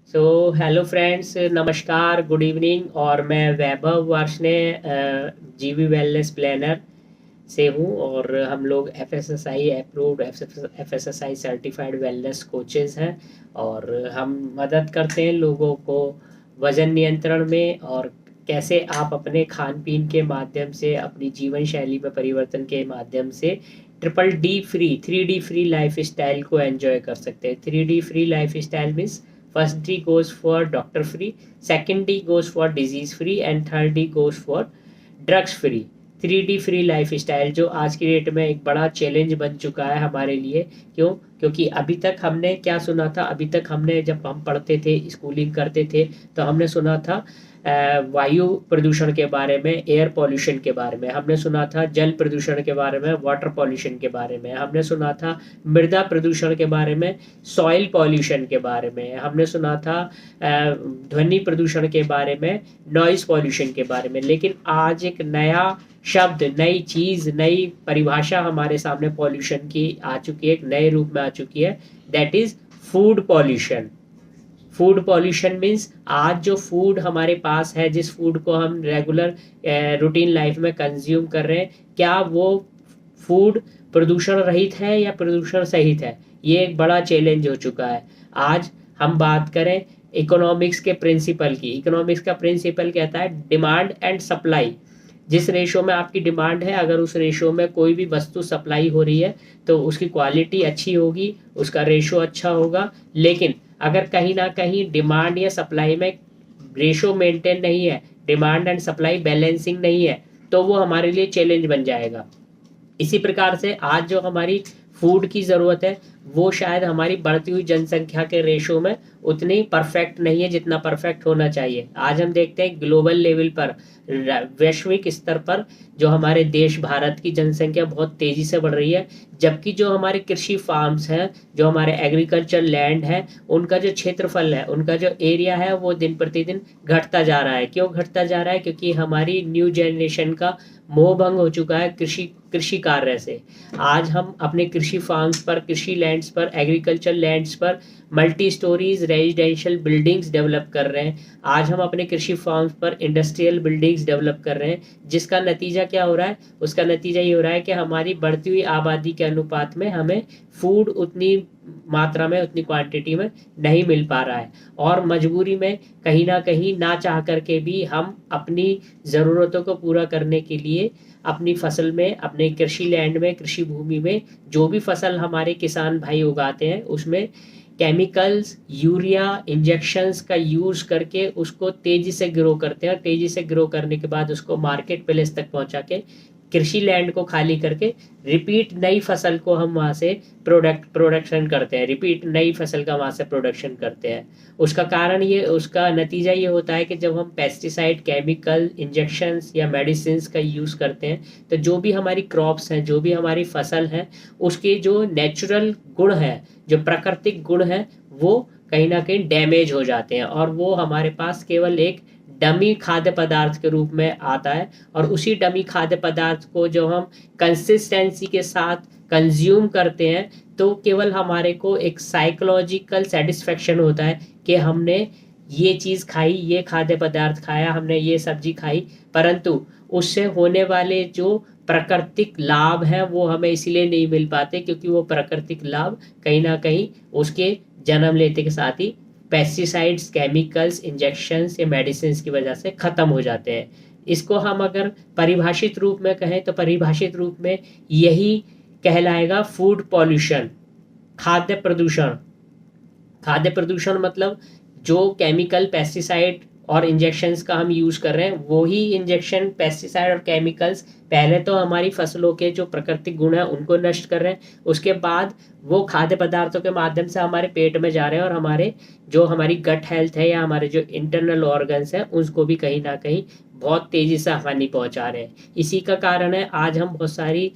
Hello friends, नमस्कार, good evening. और मैं वैभव वार्ष्णे जीवी वेलनेस प्लानर से हूँ। और हम लोग FSSI approved, FSSI certified wellness coaches हैं। और हम मदद करते हैं लोगों को वज़न नियंत्रण में, और कैसे आप अपने खान पीन के माध्यम से, अपनी जीवन शैली में परिवर्तन के माध्यम से triple D free, 3D free life style को एंजॉय कर सकते हैं। 3D free life style means first D goes for doctor free, second D goes for disease free, and third D goes for drugs free. 3D free life style जो आज की date में एक बड़ा चैलेंज बन चुका है हमारे लिए। क्यों? क्योंकि अभी तक हमने क्या सुना था, अभी तक हमने जब हम पढ़ते थे, स्कूलिंग करते थे, तो हमने सुना था वायु प्रदूषण के बारे में, एयर पॉल्यूशन के बारे में, हमने सुना था जल प्रदूषण के बारे में, वाटर पॉल्यूशन के बारे में, हमने सुना था मृदा प्रदूषण के बारे में, सॉइल पॉल्यूशन के बारे में, हमने सुना था ध्वनि प्रदूषण के बारे में, नॉइज पॉल्यूशन के बारे में। लेकिन आज एक नया शब्द, नई चीज, नई परिभाषा हमारे सामने पॉल्यूशन की आ चुकी है, एक नए रूप में आ चुकी है। That is food pollution. Food pollution means आज जो फूड हमारे पास है, जिस फूड को हम रेगुलर रूटीन लाइफ में कंज्यूम कर रहे हैं, क्या वो फूड प्रदूषण रहित है या प्रदूषण सहित है? ये एक बड़ा चैलेंज हो चुका है। आज हम बात करें इकोनॉमिक्स के प्रिंसिपल की। इकोनॉमिक्स का प्रिंसिपल कहता है डिमांड एंड सप्लाई। जिस रेशो में आपकी डिमांड है, अगर उस रेशो में कोई भी वस्तु सप्लाई हो रही है तो उसकी क्वालिटी अच्छी होगी, उसका रेशो अच्छा होगा। लेकिन अगर कहीं ना कहीं डिमांड या सप्लाई में रेशो मेंटेन नहीं है, डिमांड एंड सप्लाई बैलेंसिंग नहीं है, तो वो हमारे लिए चैलेंज बन जाएगा। इसी प्रकार से आज जो हमारी फूड की ज़रूरत है, वो शायद हमारी बढ़ती हुई जनसंख्या के रेशो में उतनी परफेक्ट नहीं है जितना परफेक्ट होना चाहिए। आज हम देखते हैं ग्लोबल लेवल पर, वैश्विक स्तर पर, जो हमारे देश भारत की जनसंख्या बहुत तेज़ी से बढ़ रही है, जबकि जो हमारे कृषि फार्म्स हैं, जो हमारे एग्रीकल्चर लैंड है, उनका जो क्षेत्रफल है, उनका जो एरिया है, वो दिन प्रतिदिन घटता जा रहा है। क्यों घटता जा रहा है? क्योंकि हमारी न्यू जनरेशन का मोह भंग हो चुका है कृषि कार्य से। आज हम अपने कृषि फार्म्स पर, कृषि लैंड्स पर, एग्रीकल्चर लैंड्स पर multi storeys residential buildings develop कर रहे हैं। आज हम अपने कृषि फार्म्स पर इंडस्ट्रियल बिल्डिंग्स डेवलप कर रहे हैं, जिसका नतीजा क्या हो रहा है? उसका नतीजा ये हो रहा है कि हमारी बढ़ती हुई आबादी के अनुपात में हमें फूड उतनी मात्रा में, उतनी क्वांटिटी में नहीं मिल पा रहा है। और मजबूरी में कहीं ना कहीं, ना चाह करके भी, हम अपनी ज़रूरतों को पूरा करने के लिए अपनी फसल में, अपने कृषि लैंड में, कृषि भूमि में जो भी फसल हमारे किसान भाई उगाते हैं, उसमें केमिकल्स, यूरिया, इंजेक्शंस का यूज़ करके उसको तेज़ी से ग्रो करते हैं। और तेज़ी से ग्रो करने के बाद उसको मार्केट प्लेस तक पहुंचा के, कृषि लैंड को खाली करके, रिपीट नई फसल को हम वहाँ से प्रोडक्शन करते हैं, रिपीट नई फसल का वहाँ से प्रोडक्शन करते हैं। उसका कारण ये, उसका नतीजा ये होता है कि जब हम पेस्टिसाइड, केमिकल, इंजेक्शंस या मेडिसिन का यूज़ करते हैं, तो जो भी हमारी क्रॉप्स हैं, जो भी हमारी फसल है, उसके जो नेचुरल गुण है, जो प्राकृतिक गुण है, वो कहीं ना कहीं डैमेज हो जाते हैं। और वो हमारे पास केवल एक डमी खाद्य पदार्थ के रूप में आता है। और उसी डमी खाद्य पदार्थ को जो हम कंसिस्टेंसी के साथ कंज्यूम करते हैं, तो केवल हमारे को एक साइकोलॉजिकल सेटिस्फेक्शन होता है कि हमने ये चीज़ खाई, ये खाद्य पदार्थ खाया, हमने ये सब्जी खाई, परंतु उससे होने वाले जो प्राकृतिक लाभ हैं वो हमें इसलिए नहीं मिल पाते, क्योंकि वो प्राकृतिक लाभ कहीं ना कहीं उसके जन्म लेते के साथ ही पेस्टिसाइड्स, केमिकल्स, इंजेक्शंस या मेडिसिन की वजह से ख़त्म हो जाते हैं। इसको हम अगर परिभाषित रूप में कहें, तो परिभाषित रूप में यही कहलाएगा फूड पॉल्यूशन, खाद्य प्रदूषण। खाद्य प्रदूषण मतलब जो केमिकल, पेस्टिसाइड और इंजेक्शंस का हम यूज़ कर रहे हैं, वो ही इंजेक्शन, पेस्टिसाइड और केमिकल्स पहले तो हमारी फसलों के जो प्राकृतिक गुण हैं उनको नष्ट कर रहे हैं, उसके बाद वो खाद्य पदार्थों के माध्यम से हमारे पेट में जा रहे हैं, और हमारे जो हमारी गट हेल्थ है या हमारे जो इंटरनल ऑर्गन्स हैं, उसको भी कहीं ना कहीं बहुत तेज़ी से हानि पहुंचा रहे हैं। इसी का कारण है आज हम बहुत सारी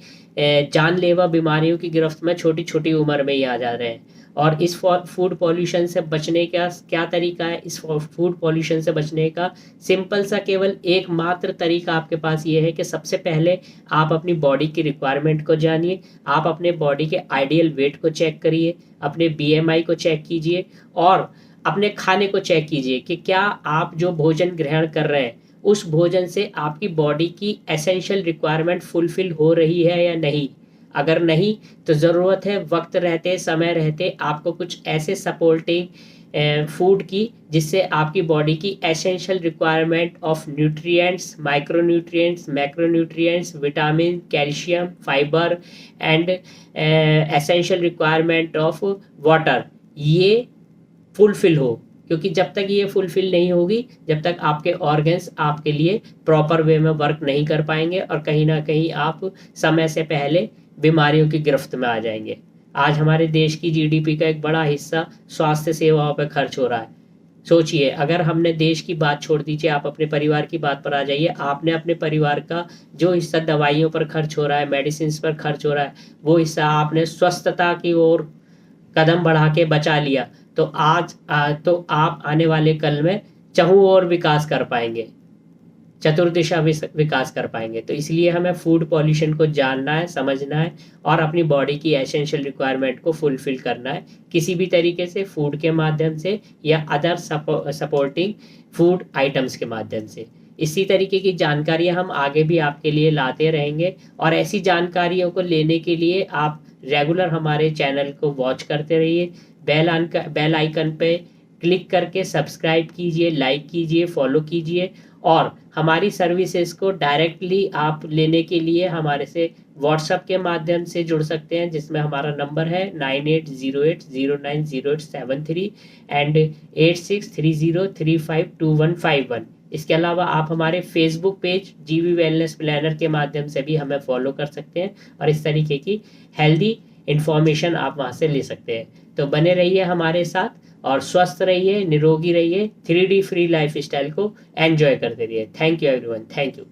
जानलेवा बीमारियों की गिरफ्त में छोटी छोटी उम्र में ही आ जा रहे हैं। और इस फूड पॉल्यूशन से बचने का क्या तरीका है? इस फूड पॉल्यूशन से बचने का सिंपल सा केवल एकमात्र तरीका आपके पास ये है कि सबसे पहले आप अपनी बॉडी की रिक्वायरमेंट को जानिए, आप अपने बॉडी के आइडियल वेट को चेक करिए, अपने बीएमआई को चेक कीजिए, और अपने खाने को चेक कीजिए कि क्या आप जो भोजन ग्रहण कर रहे हैं उस भोजन से आपकी बॉडी की एसेंशियल रिक्वायरमेंट फुलफिल हो रही है या नहीं। अगर नहीं तो ज़रूरत है वक्त रहते समय रहते आपको कुछ ऐसे सपोर्टिंग फूड की जिससे आपकी बॉडी की essential requirement of nutrients, micronutrients, macronutrients, vitamin, calcium, fibre and essential requirement of water ये फुलफिल हो। क्योंकि जब तक ये फुलफिल नहीं होगी, जब तक आपके ऑर्गन्स आपके लिए प्रॉपर वे में वर्क नहीं कर पाएंगे और कहीं ना कहीं आप समय से पहले बीमारियों की गिरफ्त में आ जाएंगे। आज हमारे देश की जीडीपी का एक बड़ा हिस्सा स्वास्थ्य सेवाओं पर खर्च हो रहा है। सोचिए, अगर हमने देश की बात छोड़ दीजिए, आप अपने परिवार की बात पर आ जाइए। आपने अपने परिवार का जो हिस्सा दवाइयों पर खर्च हो रहा है, मेडिसिन पर खर्च हो रहा है, वो हिस्सा आपने स्वस्थता की ओर कदम बढ़ा के बचा लिया, तो तो आप आने वाले कल में चहुं और विकास कर पाएंगे, चतुर्दिशा विकास कर पाएंगे। तो इसलिए हमें फूड पॉल्यूशन को जानना है, समझना है और अपनी बॉडी की एसेंशियल रिक्वायरमेंट को फुलफिल करना है किसी भी तरीके से, फूड के माध्यम से या अदर सपोर्टिंग फूड आइटम्स के माध्यम से। इसी तरीके की जानकारियां हम आगे भी आपके लिए लाते रहेंगे और ऐसी जानकारियों को लेने के लिए आप रेगुलर हमारे चैनल को वॉच करते रहिए। बेल आइकन पे क्लिक करके सब्सक्राइब कीजिए, लाइक कीजिए, फॉलो कीजिए और हमारी सर्विसेज को डायरेक्टली आप लेने के लिए हमारे से व्हाट्सएप के माध्यम से जुड़ सकते हैं, जिसमें हमारा नंबर है 9808090873 एंड 8630352151। इसके अलावा आप हमारे फेसबुक पेज जीवी वेलनेस प्लानर के माध्यम से भी हमें फॉलो कर सकते हैं और इस तरीके की हेल्दी इंफॉर्मेशन आप वहाँ से ले सकते हैं। तो बने रहिए हमारे साथ और स्वस्थ रहिए, निरोगी रहिए, 3D फ्री लाइफ स्टाइल को एंजॉय करते रहिए। Thank you everyone, thank you.